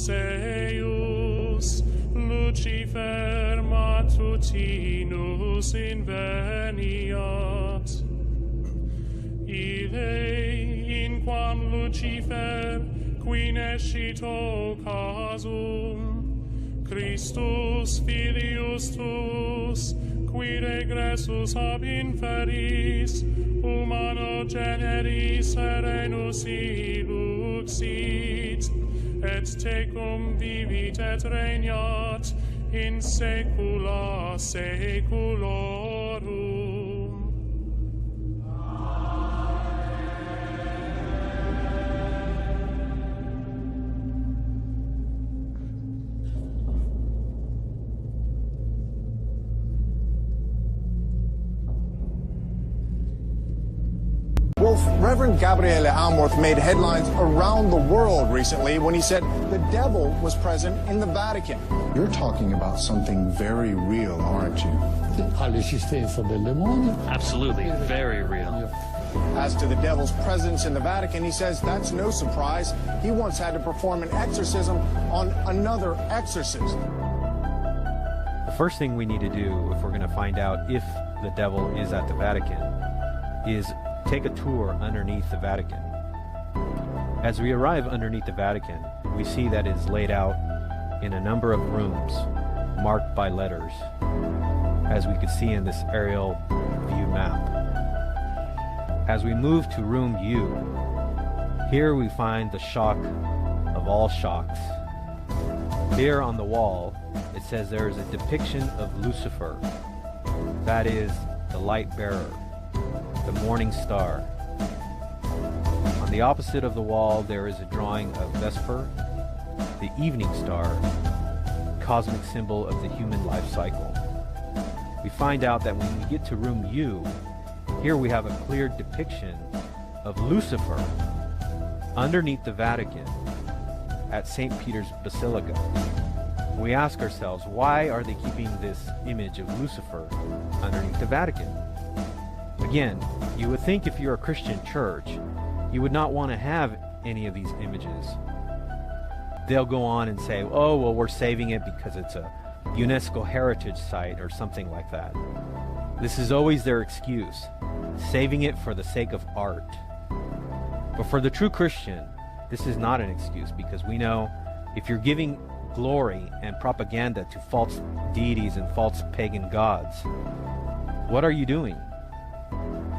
Eius, Lucifer matutinus inveniat. Ille in quam Lucifer qui nescito casum, Christus filius tuus, qui regressus ab inferis, humano generis serenus iluxit, et tecum vivit et regnat in saecula saeculorum. Well, Reverend Gabriele Amorth made headlines around the world recently when he said the devil was present in the Vatican. You're talking about something very real, aren't you? All'esistenza del demonio. Absolutely, very real. As to the devil's presence in the Vatican, he says that's no surprise. He once had to perform an exorcism on another exorcist. The first thing we need to do if we're going to find out if the devil is at the Vatican is take a tour underneath the Vatican. As we arrive underneath the Vatican, we see that it is laid out in a number of rooms marked by letters, as we could see in this aerial view map. As we move to room U, here we find the shock of all shocks. Here on the wall, it says there is a depiction of Lucifer, that is, the light bearer, the morning star. On the opposite of the wall, there is a drawing of Vesper, the evening star, cosmic symbol of the human life cycle. We find out that when we get to room U, here we have a clear depiction of Lucifer underneath the Vatican at St. Peter's Basilica. We ask ourselves, why are they keeping this image of Lucifer underneath the Vatican? Again, you would think if you're a Christian church, you would not want to have any of these images. They'll go on and say, oh, well, we're saving it because it's a UNESCO heritage site or something like that. This is always their excuse, saving it for the sake of art. But for the true Christian, this is not an excuse, because we know if you're giving glory and propaganda to false deities and false pagan gods, what are you doing?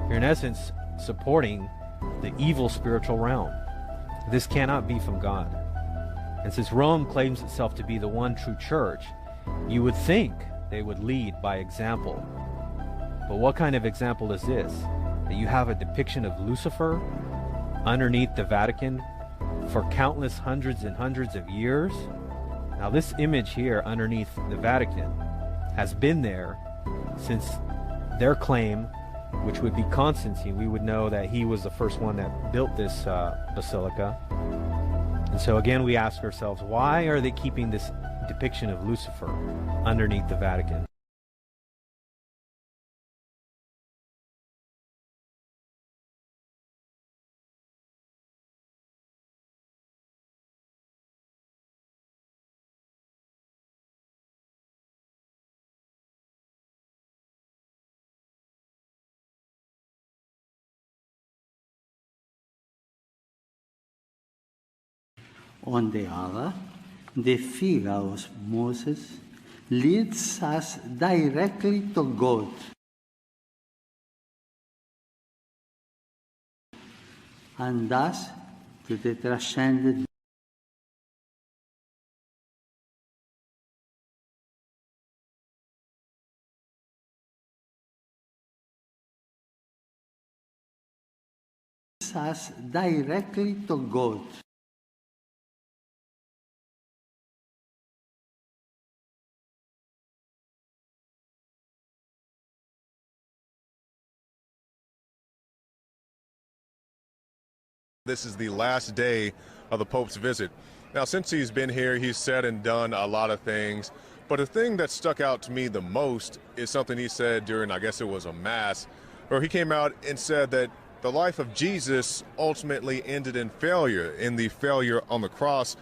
You're in essence supporting the evil spiritual realm. This cannot be from God. And since Rome claims itself to be the one true church, you would think they would lead by example. But what kind of example is this? That you have a depiction of Lucifer underneath the Vatican for countless hundreds and hundreds of years? Now this image here underneath the Vatican has been there since their claim, which would be Constantine. We would know that he was the first one that built this basilica. And so again, we ask ourselves, why are they keeping this depiction of Lucifer underneath the Vatican? On the other, the figure of Moses leads us directly to God. And thus to the transcendent us directly to God. This is the last day of the Pope's visit. Now, since he's been here, he's said and done a lot of things, but the thing that stuck out to me the most is something he said during, I guess it was a mass, where he came out and said that the life of Jesus ultimately ended in failure, in the failure on the cross.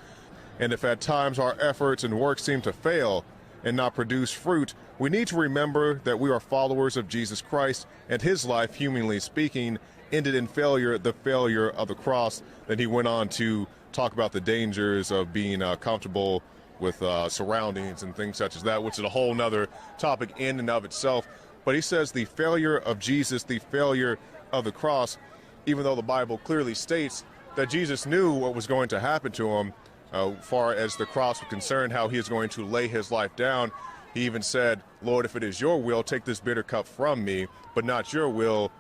And if at times our efforts and work seem to fail and not produce fruit, we need to remember that we are followers of Jesus Christ, and his life, humanly speaking, ended in failure, the failure of the cross. Then he went on to talk about the dangers of being comfortable with surroundings and things such as that, which is a whole nother topic in and of itself. But he says the failure of Jesus, the failure of the cross, even though the Bible clearly states that Jesus knew what was going to happen to him, far as the cross was concerned, how he is going to lay his life down. He even said, Lord, if it is your will, take this bitter cup from me, but not your will,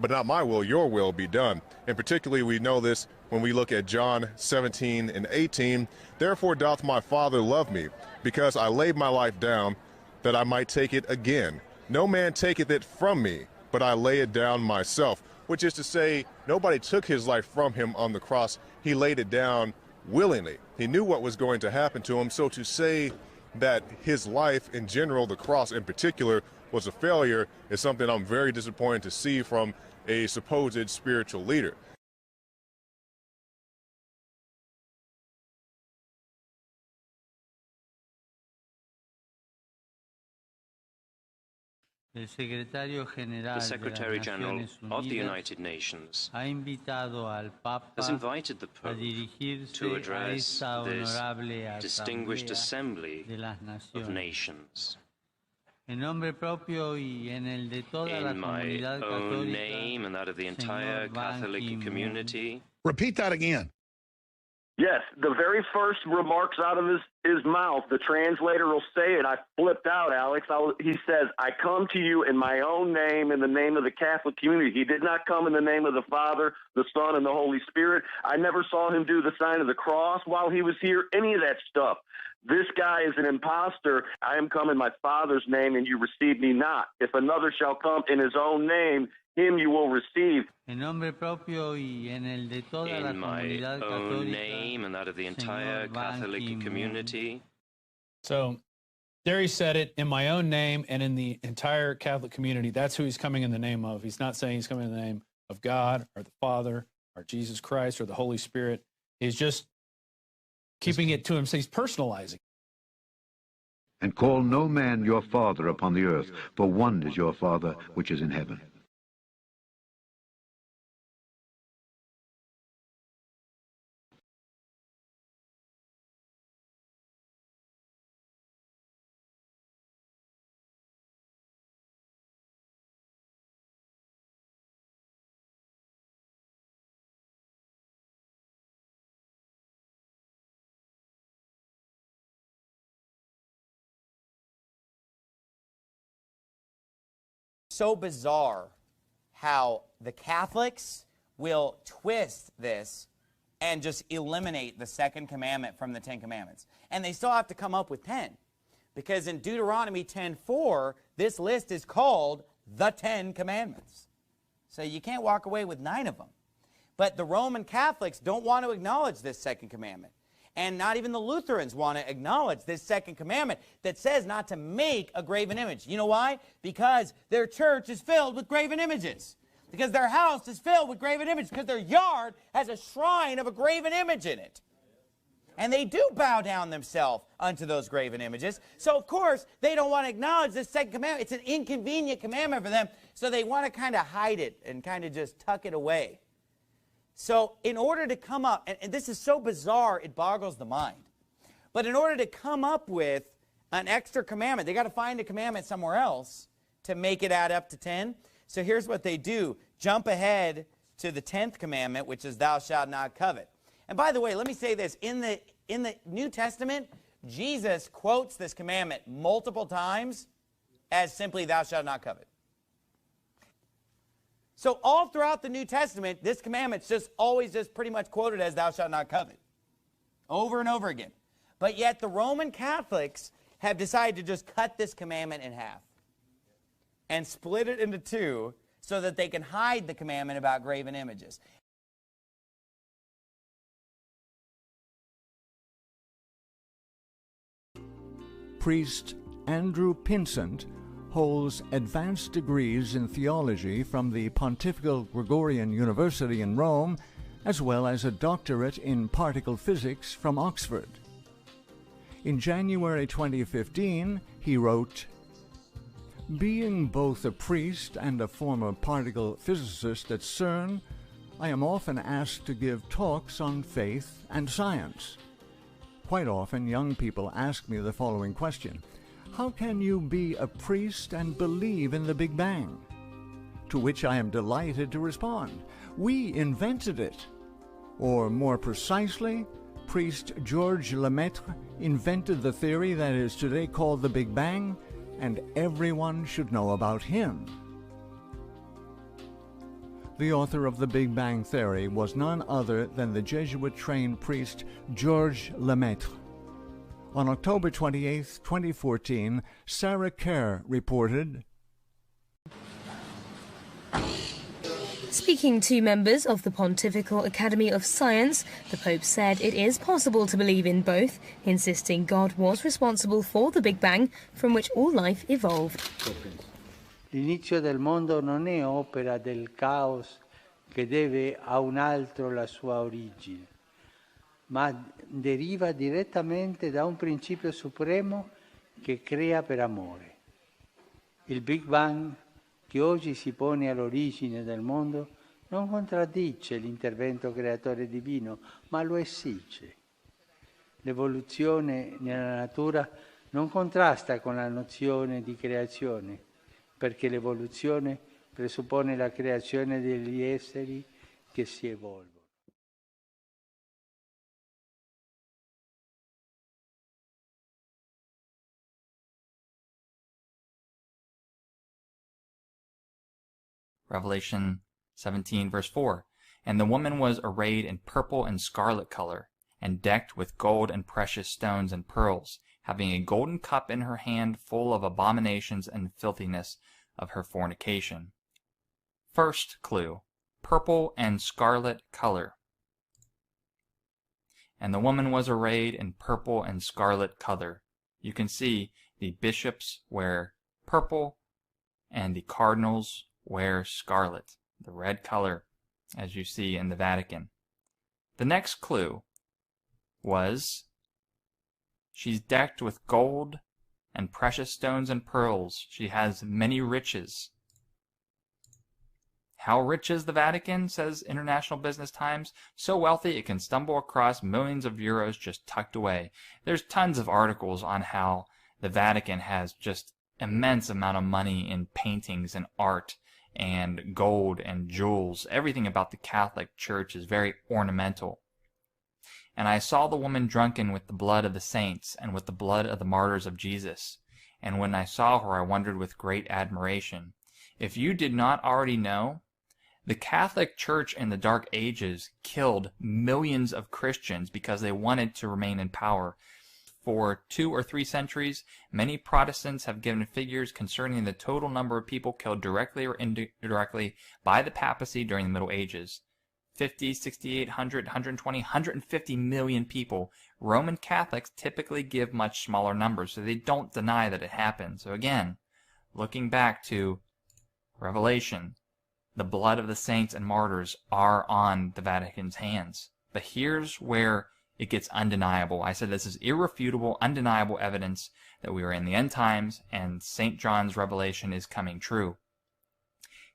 but not my will, your will be done. And particularly we know this when we look at John 17 and 18. Therefore doth my Father love me, because I laid my life down, that I might take it again. No man taketh it from me, but I lay it down myself. Which is to say, nobody took his life from him on the cross. He laid it down willingly. He knew what was going to happen to him. So to say that his life in general, the cross in particular, was a failure is something I'm very disappointed to see from a supposed spiritual leader. The Secretary General of the United Nations has invited the Pope to address this distinguished assembly of nations. In my own name and that of the entire Catholic community. Repeat that again. Yes, the very first remarks out of his mouth, the translator will say it. I flipped out, Alex. He says, I come to you in my own name, in the name of the Catholic community. He did not come in the name of the Father, the Son, and the Holy Spirit. I never saw him do the sign of the cross while he was here, any of that stuff. This guy is an imposter. I am come in my Father's name, and you receive me not. If another shall come in his own name, him you will receive. In my own name and that of the entire Catholic community. So there he said it, in my own name and in the entire Catholic community. That's who he's coming in the name of. He's not saying he's coming in the name of God or the Father or Jesus Christ or the Holy Spirit. He's just keeping it to him. So he's personalizing. And call no man your father upon the earth, for one is your Father which is in heaven. So bizarre how the Catholics will twist this and just eliminate the second commandment from the Ten Commandments. And they still have to come up with 10. Because in Deuteronomy 10:4, this list is called the 10 Commandments. So you can't walk away with 9 of them. But the Roman Catholics don't want to acknowledge this second commandment. And not even the Lutherans want to acknowledge this second commandment that says not to make a graven image. You know why? Because their church is filled with graven images. Because their house is filled with graven images. Because their yard has a shrine of a graven image in it. And they do bow down themselves unto those graven images. So, of course, they don't want to acknowledge this second commandment. It's an inconvenient commandment for them. So they want to kind of hide it and kind of just tuck it away. So in order to come up, and this is so bizarre, it boggles the mind. But in order to come up with an extra commandment, they got to find a commandment somewhere else to make it add up to 10. So here's what they do. Jump ahead to the 10th commandment, which is thou shalt not covet. And by the way, let me say this. In the New Testament, Jesus quotes this commandment multiple times as simply thou shalt not covet. So all throughout the New Testament, this commandment's just always just pretty much quoted as thou shalt not covet. Over and over again. But yet the Roman Catholics have decided to just cut this commandment in half. And split it into 2 so that they can hide the commandment about graven images. Priest Andrew Pinsent holds advanced degrees in theology from the Pontifical Gregorian University in Rome as well as a doctorate in particle physics from Oxford. In January 2015, he wrote, "Being both a priest and a former particle physicist at CERN, I am often asked to give talks on faith and science. Quite often, young people ask me the following question: how can you be a priest and believe in the Big Bang? To which I am delighted to respond, we invented it. Or more precisely, priest Georges Lemaitre invented the theory that is today called the Big Bang, and everyone should know about him." The author of the Big Bang theory was none other than the Jesuit-trained priest Georges Lemaitre. On October 28, 2014, Sarah Kerr reported, Speaking to members of the Pontifical Academy of Science, the Pope said it is possible to believe in both, insisting God was responsible for the Big Bang from which all life evolved. L'inizio del mondo non è opera del caos che deve a un altro la sua origine, ma deriva direttamente da un principio supremo che crea per amore. Il Big Bang, che oggi si pone all'origine del mondo, non contraddice l'intervento creatore divino, ma lo esige. L'evoluzione nella natura non contrasta con la nozione di creazione, perché l'evoluzione presuppone la creazione degli esseri che si evolvono. Revelation 17, verse 4. And the woman was arrayed in purple and scarlet color, and decked with gold and precious stones and pearls, having a golden cup in her hand full of abominations and filthiness of her fornication. First clue, purple and scarlet color. And the woman was arrayed in purple and scarlet color. You can see the bishops wear purple and the cardinals wear scarlet, the red color, as you see in the Vatican. The next clue was she's decked with gold and precious stones and pearls. She has many riches. How rich is the Vatican, says International Business Times? So wealthy it can stumble across millions of euros just tucked away. There's tons of articles on how the Vatican has just immense amount of money in paintings and art and gold and jewels. Everything about the Catholic Church is very ornamental. And I saw the woman drunken with the blood of the saints and with the blood of the martyrs of Jesus. And when I saw her, I wondered with great admiration. If you did not already know, the Catholic Church in the Dark Ages killed millions of Christians because they wanted to remain in power. For 2 or 3 centuries, many Protestants have given figures concerning the total number of people killed directly or indirectly by the papacy during the Middle Ages. 50, 68, 100, 120, 150 million people. Roman Catholics typically give much smaller numbers, so they don't deny that it happened. So again, looking back to Revelation, the blood of the saints and martyrs are on the Vatican's hands. But here's where it gets undeniable. I said this is irrefutable, undeniable evidence that we are in the end times and St. John's revelation is coming true.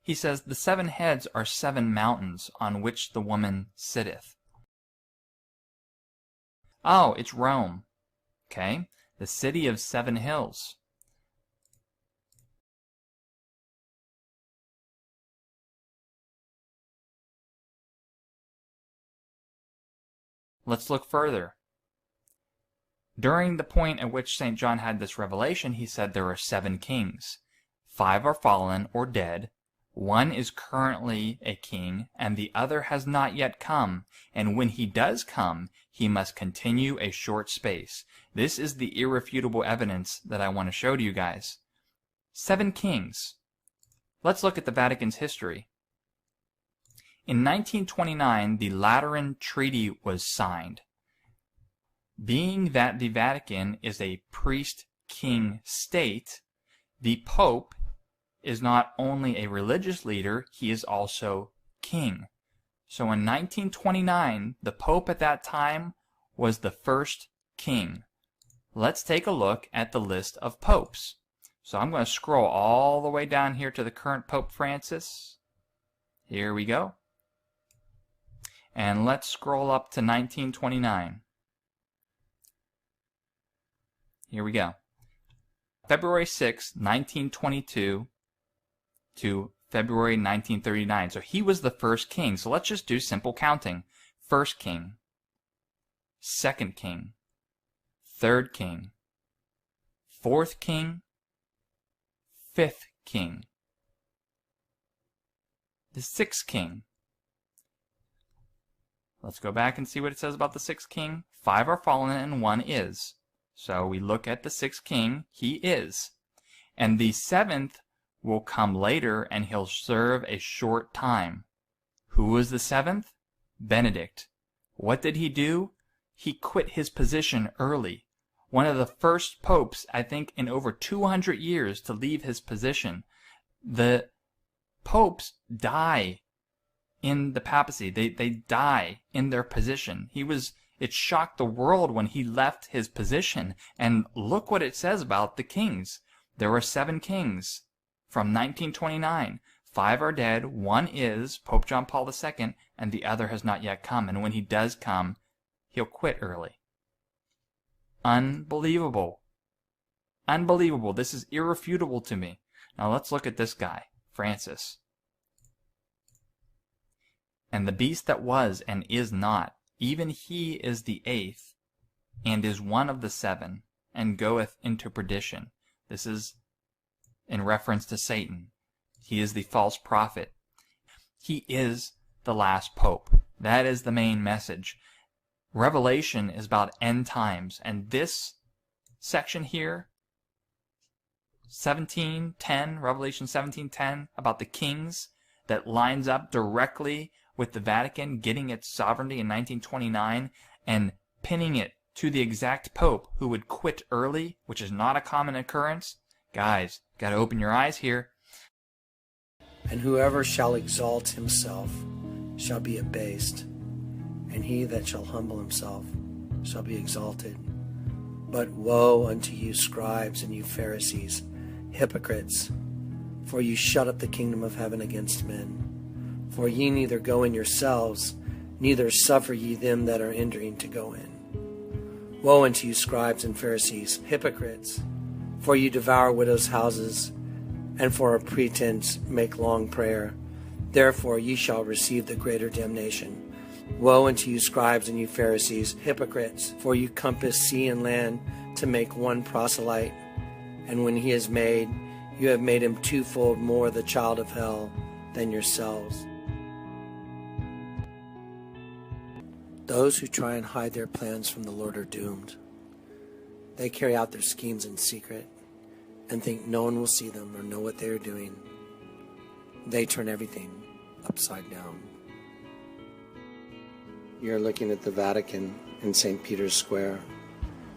He says, the 7 heads are 7 mountains on which the woman sitteth. Oh, it's Rome. Okay, the city of 7 hills. Let's look further. During the point at which St. John had this revelation, he said there are 7 kings. 5 are fallen or dead. 1 is currently a king, and the other has not yet come. And when he does come, he must continue a short space. This is the irrefutable evidence that I want to show to you guys. 7 kings. Let's look at the Vatican's history. In 1929, the Lateran Treaty was signed. Being that the Vatican is a priest-king state, the Pope is not only a religious leader, he is also king. So in 1929, the Pope at that time was the first king. Let's take a look at the list of popes. So I'm going to scroll all the way down here to the current Pope Francis. Here we go. And let's scroll up to 1929. Here we go. February 6, 1922 to February 1939. So he was the first king. So let's just do simple counting. First king, second king, third king, fourth king, fifth king, the sixth king. Let's go back and see what it says about the sixth king. 5 are fallen and 1 is. So we look at the sixth king, he is. And the seventh will come later and he'll serve a short time. Who was the seventh? Benedict. What did he do? He quit his position early. One of the first popes, I think, in over 200 years to leave his position. The popes die in the papacy. They die in their position. It shocked the world when he left his position. And look what it says about the kings. There were 7 kings from 1929. 5 are dead, 1 is, Pope John Paul II, and the other has not yet come. And when he does come, he'll quit early. Unbelievable. Unbelievable. This is irrefutable to me. Now let's look at this guy, Francis. And the beast that was and is not, even he is the 8th, and is one of the 7, and goeth into perdition. This is in reference to Satan. He is the false prophet. He is the last pope. That is the main message. Revelation is about end times, and this section here, 17:10, Revelation 17:10, about the kings, that lines up directly with the Vatican getting its sovereignty in 1929 and pinning it to the exact pope who would quit early, which is not a common occurrence. Guys, got to open your eyes here. And whoever shall exalt himself shall be abased, and he that shall humble himself shall be exalted. But woe unto you, scribes, and you Pharisees, hypocrites, for you shut up the kingdom of heaven against men. For ye neither go in yourselves, neither suffer ye them that are entering to go in. Woe unto you, scribes and Pharisees, hypocrites, for you devour widows' houses, and for a pretense make long prayer. Therefore ye shall receive the greater damnation. Woe unto you, scribes and you Pharisees, hypocrites, for you compass sea and land to make one proselyte, and when he is made, you have made him twofold more the child of hell than yourselves. Those who try and hide their plans from the Lord are doomed. They carry out their schemes in secret and think no one will see them or know what they are doing. They turn everything upside down. You're looking at the Vatican in St. Peter's Square.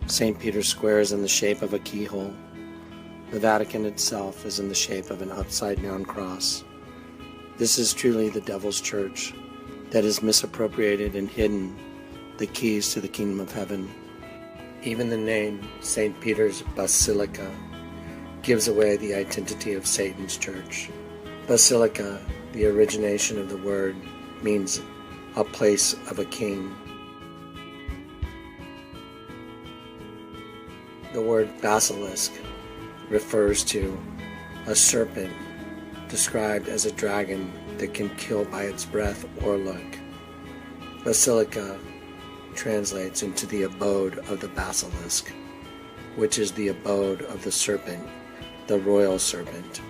St. Peter's Square is in the shape of a keyhole. The Vatican itself is in the shape of an upside-down cross. This is truly the devil's church that has misappropriated and hidden the keys to the kingdom of heaven. Even the name St. Peter's Basilica gives away the identity of Satan's church. Basilica, the origination of the word, means a place of a king. The word basilisk refers to a serpent described as a dragon that can kill by its breath or look. Basilica translates into the abode of the basilisk, which is the abode of the serpent, the royal serpent,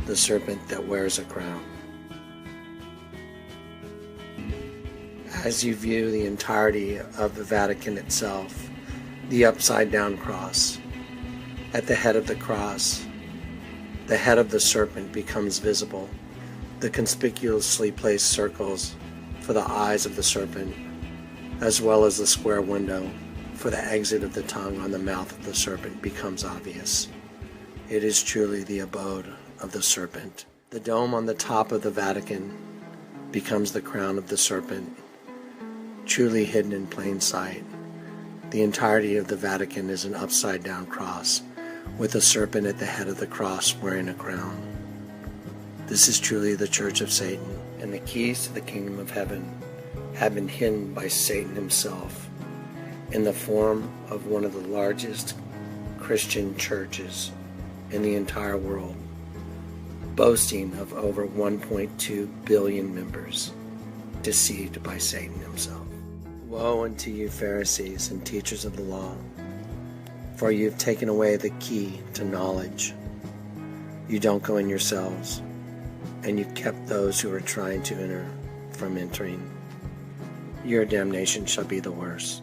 the serpent that wears a crown. As you view the entirety of the Vatican itself, the upside-down cross, at the head of the cross, the head of the serpent becomes visible. The conspicuously placed circles for the eyes of the serpent, as well as the square window for the exit of the tongue on the mouth of the serpent, becomes obvious. It is truly the abode of the serpent. The dome on the top of the Vatican becomes the crown of the serpent, truly hidden in plain sight. The entirety of the Vatican is an upside-down cross, with a serpent at the head of the cross wearing a crown. This is truly the Church of Satan, and the keys to the kingdom of heaven have been hidden by Satan himself in the form of one of the largest Christian churches in the entire world, boasting of over 1.2 billion members, deceived by Satan himself. Woe unto you, Pharisees and teachers of the law, for you have taken away the key to knowledge. You don't go in yourselves, and you kept those who are trying to enter from entering. Your damnation shall be the worse.